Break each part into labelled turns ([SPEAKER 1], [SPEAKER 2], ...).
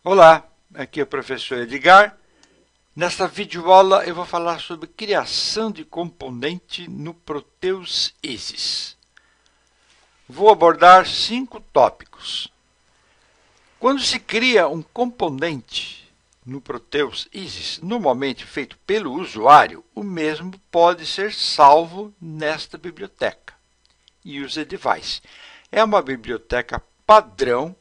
[SPEAKER 1] Olá, aqui é o professor Edgar. Nesta videoaula eu vou falar sobre criação de componente no Proteus Isis. Vou abordar 5 tópicos. Quando se cria um componente no Proteus Isis, normalmente feito pelo usuário, o mesmo pode ser salvo nesta biblioteca, UseDevice. É uma biblioteca padrão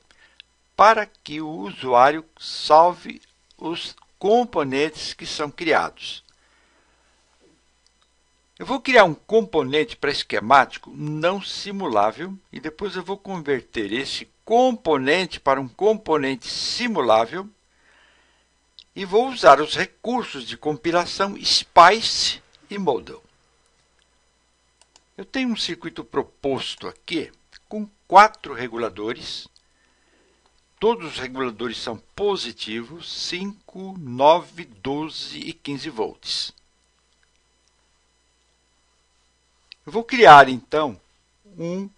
[SPEAKER 1] para que o usuário salve os componentes que são criados. Eu vou criar um componente pré-esquemático não simulável e depois eu vou converter esse componente para um componente simulável e vou usar os recursos de compilação Spice e Model. Eu tenho um circuito proposto aqui com 4 reguladores. Todos os reguladores são positivos, 5, 9, 12 e 15 volts. Eu vou criar, então, um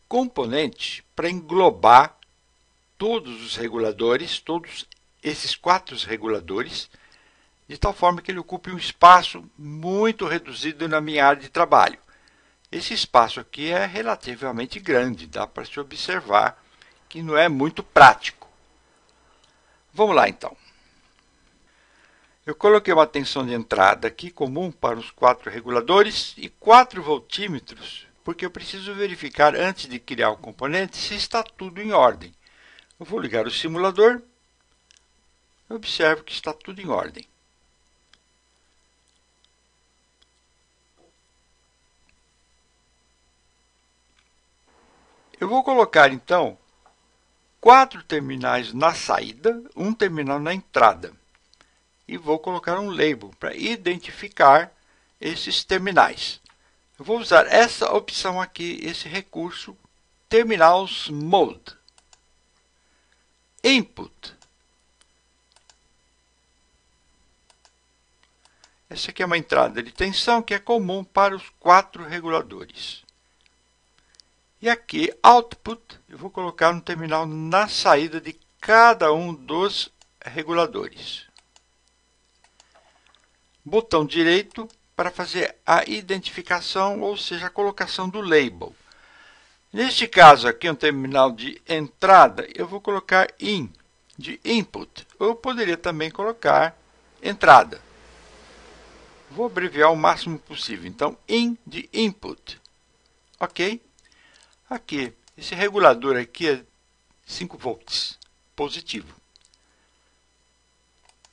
[SPEAKER 1] componente para englobar todos os reguladores, todos esses 4 reguladores, de tal forma que ele ocupe um espaço muito reduzido na minha área de trabalho. Esse espaço aqui é relativamente grande, dá para se observar que não é muito prático. Vamos lá, então. Eu coloquei uma tensão de entrada aqui comum para os 4 reguladores e 4 voltímetros, porque eu preciso verificar antes de criar o componente se está tudo em ordem. Eu vou ligar o simulador, observo que está tudo em ordem. Eu vou colocar, então, 4 terminais na saída, um terminal na entrada. E vou colocar um label para identificar esses terminais. Eu vou usar essa opção aqui, esse recurso, Terminals Mode. Input. Essa aqui é uma entrada de tensão que é comum para os 4 reguladores. E aqui, Output, eu vou colocar um terminal na saída de cada um dos reguladores. Botão direito para fazer a identificação, ou seja, a colocação do label. Neste caso aqui, um terminal de entrada, eu vou colocar IN, de Input. Eu poderia também colocar entrada. Vou abreviar o máximo possível. Então, IN de Input. Ok? Aqui, esse regulador aqui é 5 volts, positivo.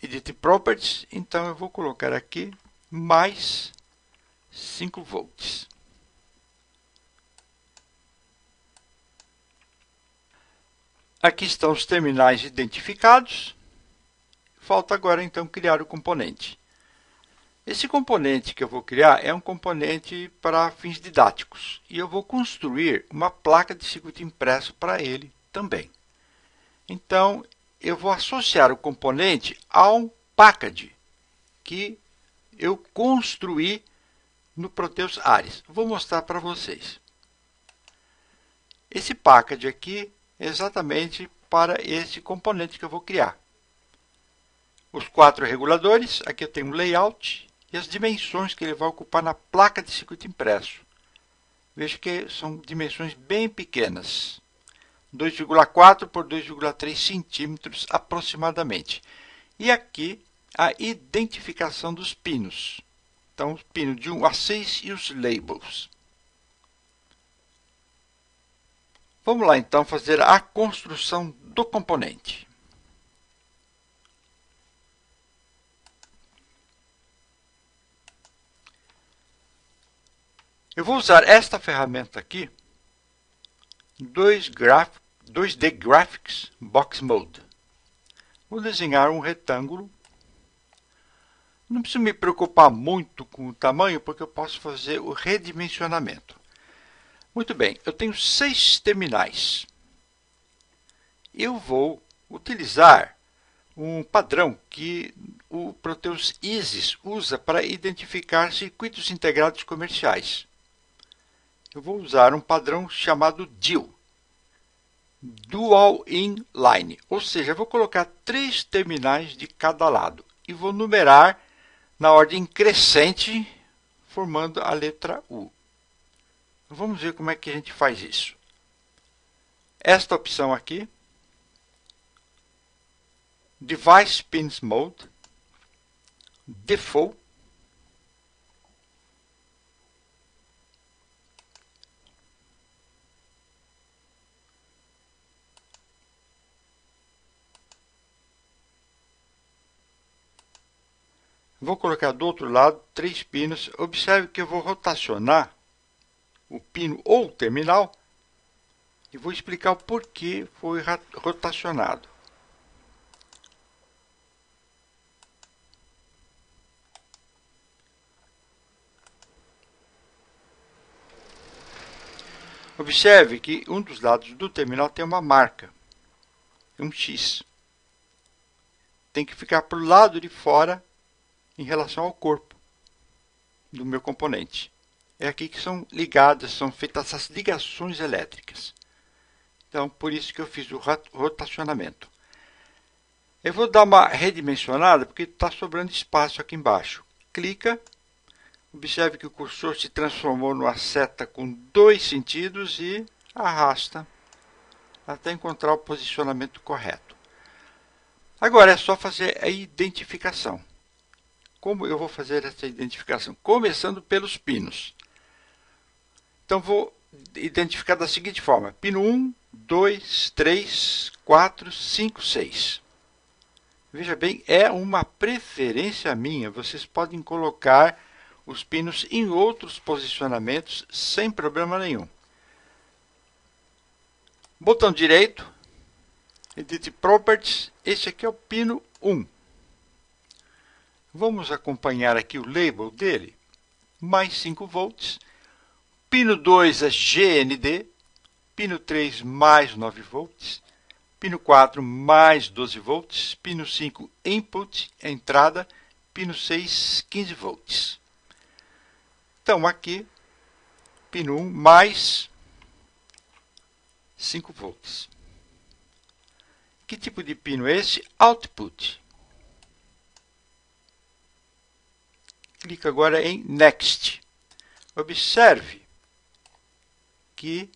[SPEAKER 1] Edit Properties, então eu vou colocar aqui mais 5 volts. Aqui estão os terminais identificados. Falta agora então criar o componente. Esse componente que eu vou criar é um componente para fins didáticos e eu vou construir uma placa de circuito impresso para ele também. Então, eu vou associar o componente a um package que eu construí no Proteus Ares. Vou mostrar para vocês. Esse package aqui é exatamente para esse componente que eu vou criar. Os 4 reguladores, aqui eu tenho um layout e as dimensões que ele vai ocupar na placa de circuito impresso. Veja que são dimensões bem pequenas. 2,4 por 2,3 centímetros aproximadamente. E aqui a identificação dos pinos. Então, os pinos de 1 a 6 e os labels. Vamos lá, então, fazer a construção do componente. Eu vou usar esta ferramenta aqui, 2D Graphics Box Mode. Vou desenhar um retângulo. Não preciso me preocupar muito com o tamanho, porque eu posso fazer o redimensionamento. Muito bem, eu tenho 6 terminais. Eu vou utilizar um padrão que o Proteus Isis usa para identificar circuitos integrados comerciais. Eu vou usar um padrão chamado DIL. Dual Inline, ou seja, eu vou colocar 3 terminais de cada lado e vou numerar na ordem crescente, formando a letra U. Vamos ver como é que a gente faz isso. Esta opção aqui, Device Pins Mode, Default, vou colocar do outro lado 3 pinos. Observe que eu vou rotacionar o pino ou o terminal e vou explicar o porquê foi rotacionado. Observe que um dos lados do terminal tem uma marca, um X. Tem que ficar para o lado de fora em relação ao corpo do meu componente. É aqui que são ligadas, são feitas essas ligações elétricas. Então, por isso que eu fiz o rotacionamento. Eu vou dar uma redimensionada, porque está sobrando espaço aqui embaixo. Clica, observe que o cursor se transformou numa seta com 2 sentidos e arrasta até encontrar o posicionamento correto. Agora é só fazer a identificação. Como eu vou fazer essa identificação? Começando pelos pinos. Então, vou identificar da seguinte forma. Pino 1, 2, 3, 4, 5, 6. Veja bem, é uma preferência minha. Vocês podem colocar os pinos em outros posicionamentos sem problema nenhum. Botão direito, Edit Properties. Esse aqui é o pino 1. Vamos acompanhar aqui o label dele. Mais 5 volts. Pino 2 é GND. Pino 3 mais 9 volts. Pino 4 mais 12 volts. Pino 5 input, entrada. Pino 6, 15 volts. Então, aqui, pino 1 mais 5 volts. Que tipo de pino é esse? Output. Clica agora em Next. Observe que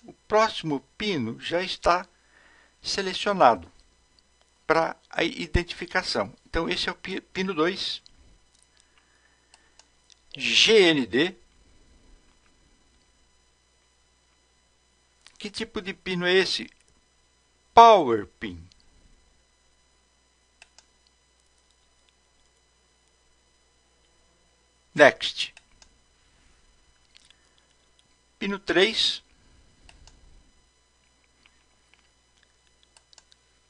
[SPEAKER 1] o próximo pino já está selecionado para a identificação. Então, esse é o pino 2. GND. Que tipo de pino é esse? Power Pin. Next. Pino 3.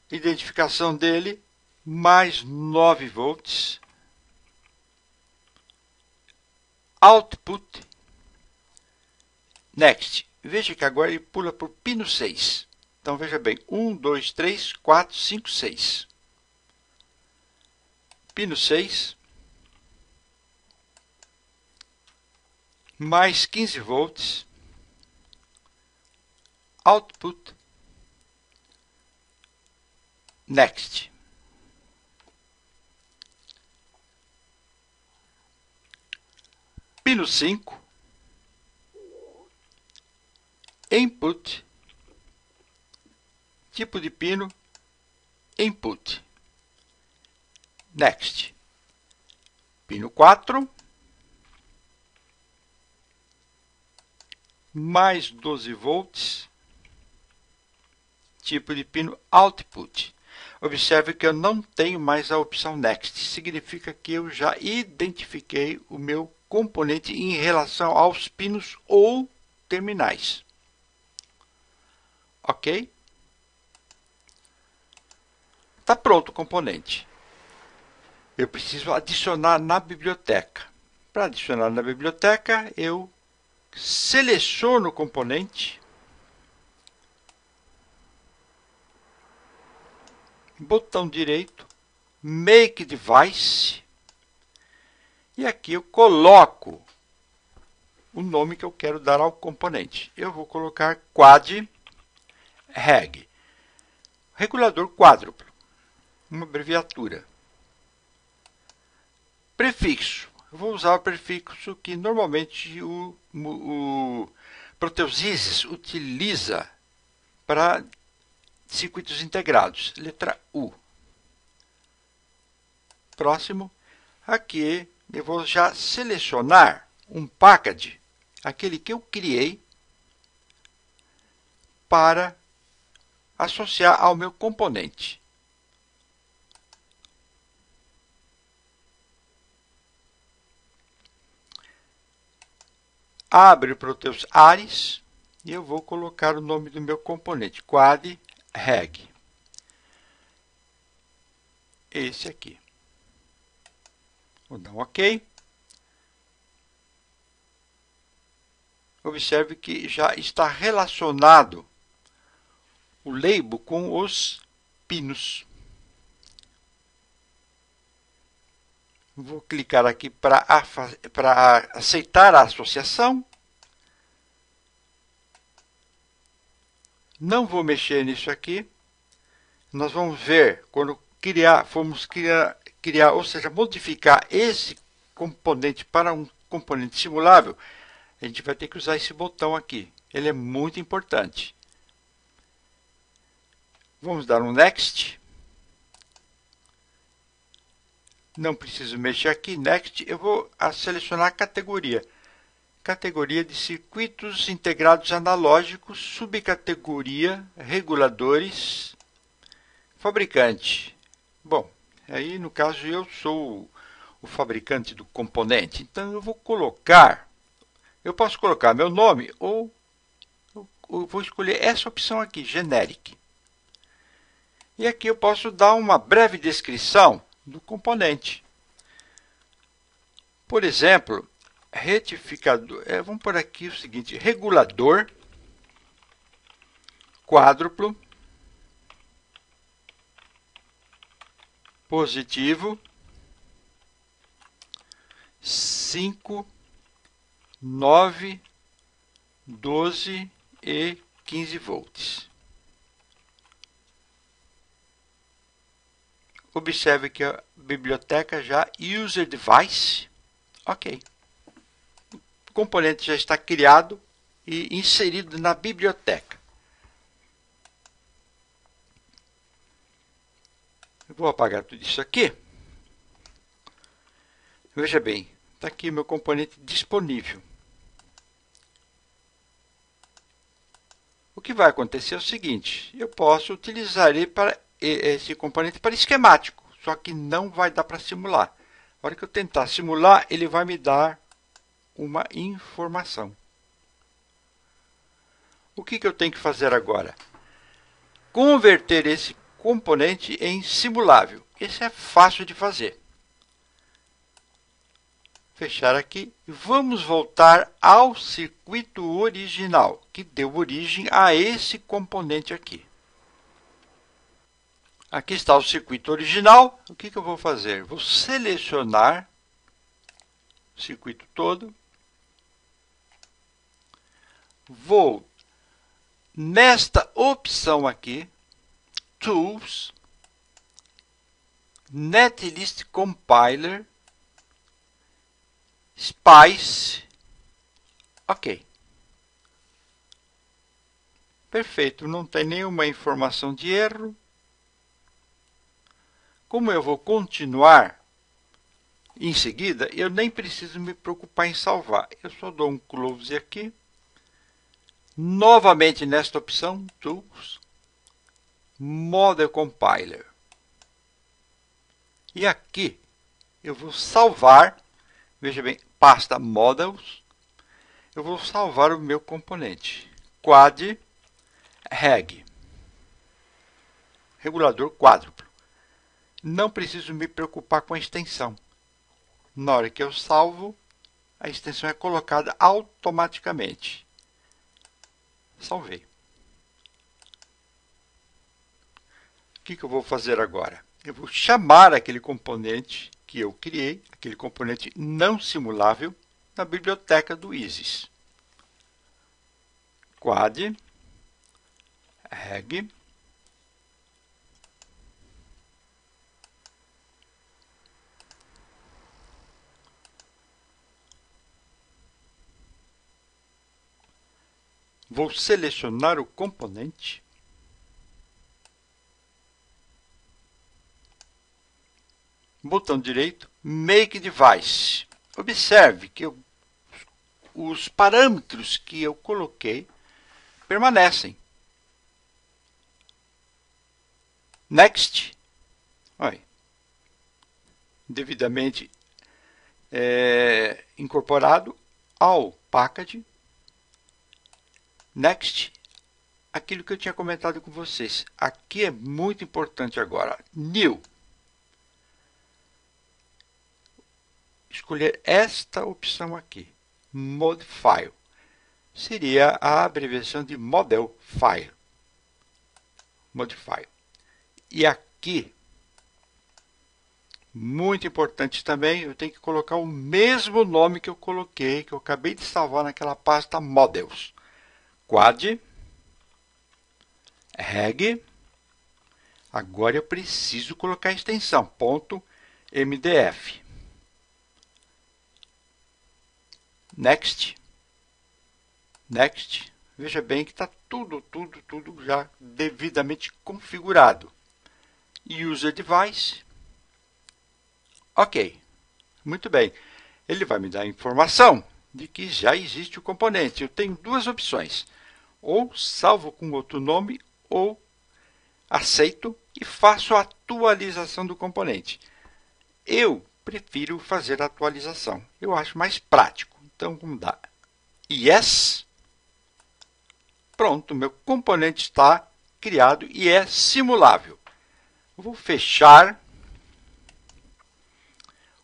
[SPEAKER 1] Identificação dele, mais 9 volts. Output. Next. Veja que agora ele pula para o pino 6. Então, veja bem, 1, 2, 3, 4, 5, 6. Pino 6. Mais 15 volts. Output. Next. Pino 5. Input. Tipo de pino. Input. Next. Pino 4. Mais 12 volts. Tipo de pino Output. Observe que eu não tenho mais a opção Next. Significa que eu já identifiquei o meu componente em relação aos pinos ou terminais. Ok? Está pronto o componente. Eu preciso adicionar na biblioteca. Para adicionar na biblioteca, eu seleciono o componente. Botão direito, Make Device, e aqui eu coloco o nome que eu quero dar ao componente. Eu vou colocar Quad reg. Regulador quádruplo, uma abreviatura. Prefixo. Eu vou usar o prefixo que normalmente o Proteusys utiliza para circuitos integrados. Letra U. Próximo. Aqui eu vou já selecionar um package, aquele que eu criei, para associar ao meu componente. Abre o Proteus Ares e eu vou colocar o nome do meu componente, quad reg. Esse aqui. Vou dar um OK. Observe que já está relacionado o label com os pinos. Vou clicar aqui para aceitar a associação. Não vou mexer nisso aqui. Nós vamos ver quando formos criar, ou seja, modificar esse componente para um componente simulável, a gente vai ter que usar esse botão aqui. Ele é muito importante. Vamos dar um Next. Não preciso mexer aqui. Next. Eu vou selecionar a categoria. Categoria de circuitos integrados analógicos, subcategoria, reguladores, fabricante. Bom, aí no caso eu sou o fabricante do componente, então eu vou colocar, eu posso colocar meu nome ou eu vou escolher essa opção aqui, Generic. E aqui eu posso dar uma breve descrição do componente. Por exemplo, retificador, vamos por aqui o seguinte, regulador quádruplo positivo 5, 9, 12 e 15 volts. Observe que a biblioteca já User Device, ok. O componente já está criado e inserido na biblioteca. Eu vou apagar tudo isso aqui. Veja bem, está aqui o meu componente disponível. O que vai acontecer é o seguinte, eu posso utilizar esse componente para esquemático, só que não vai dar para simular. A hora que eu tentar simular, ele vai me dar uma informação. O que eu tenho que fazer agora? Converter esse componente em simulável. Esse é fácil de fazer. Fechar aqui. Vamos voltar ao circuito original, que deu origem a esse componente aqui. Aqui está o circuito original. O que eu vou fazer? Vou selecionar o circuito todo. Vou nesta opção aqui, Tools, Netlist Compiler, Spice, ok. Perfeito, não tem nenhuma informação de erro. Como eu vou continuar em seguida, eu nem preciso me preocupar em salvar. Eu só dou um close aqui. Novamente nesta opção, Tools, Model Compiler. E aqui eu vou salvar, veja bem, pasta Models. Eu vou salvar o meu componente, quad reg, regulador quádruplo. Não preciso me preocupar com a extensão. Na hora que eu salvo, a extensão é colocada automaticamente. Salvei. O que eu vou fazer agora? Eu vou chamar aquele componente que eu criei, aquele componente não simulável, na biblioteca do Isis. Quad reg, vou selecionar o componente, botão direito, Make Device. Observe que os parâmetros que eu coloquei permanecem. Next. Olha, devidamente incorporado ao package. Next. Aquilo que eu tinha comentado com vocês. Aqui é muito importante agora. New. Escolher esta opção aqui. Modify. Seria a abreviação de Model File. Modify. E aqui, muito importante também, eu tenho que colocar o mesmo nome que eu coloquei, que eu acabei de salvar naquela pasta Models. Quad, reg, agora eu preciso colocar a extensão, .mdf. Next, next, veja bem que está tudo já devidamente configurado. User Device, ok, muito bem, ele vai me dar a informação de que já existe o componente. Eu tenho duas opções, ou salvo com outro nome, ou aceito e faço a atualização do componente. Eu prefiro fazer a atualização, eu acho mais prático. Então, vamos dar Yes. Pronto, meu componente está criado e é simulável. Eu vou fechar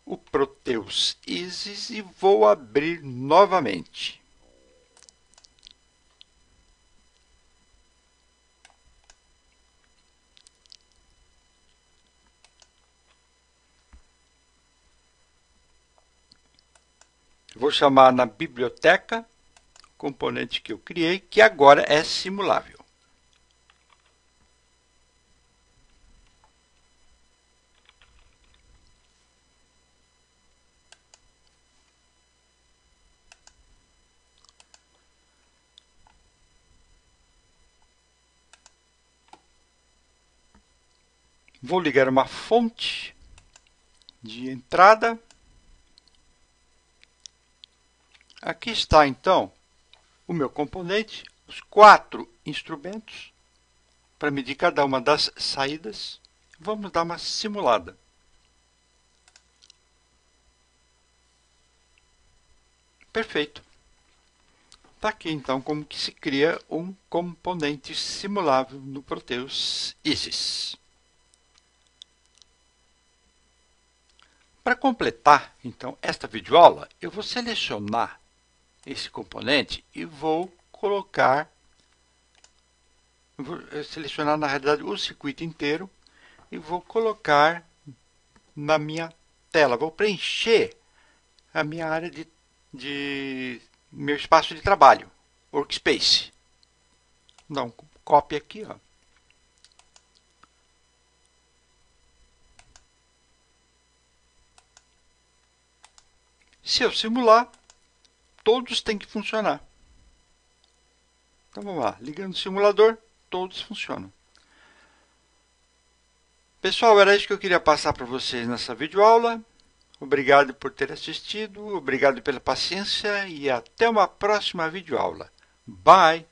[SPEAKER 1] o Proteus Isis e vou abrir novamente. Vou chamar na biblioteca o componente que eu criei, que agora é simulável. Vou ligar uma fonte de entrada. Aqui está, então, o meu componente, os 4 instrumentos, para medir cada uma das saídas. Vamos dar uma simulada. Perfeito. Está aqui, então, como que se cria um componente simulável no Proteus Isis. Para completar, então, esta videoaula, eu vou selecionar esse componente e vou colocar, vou selecionar na realidade o circuito inteiro e vou colocar na minha tela, vou preencher a minha área de meu espaço de trabalho, Workspace. Dá um copy aqui, ó. Se eu simular, todos têm que funcionar. Então vamos lá, ligando o simulador, todos funcionam. Pessoal, era isso que eu queria passar para vocês nessa videoaula. Obrigado por ter assistido, obrigado pela paciência e até uma próxima videoaula. Bye!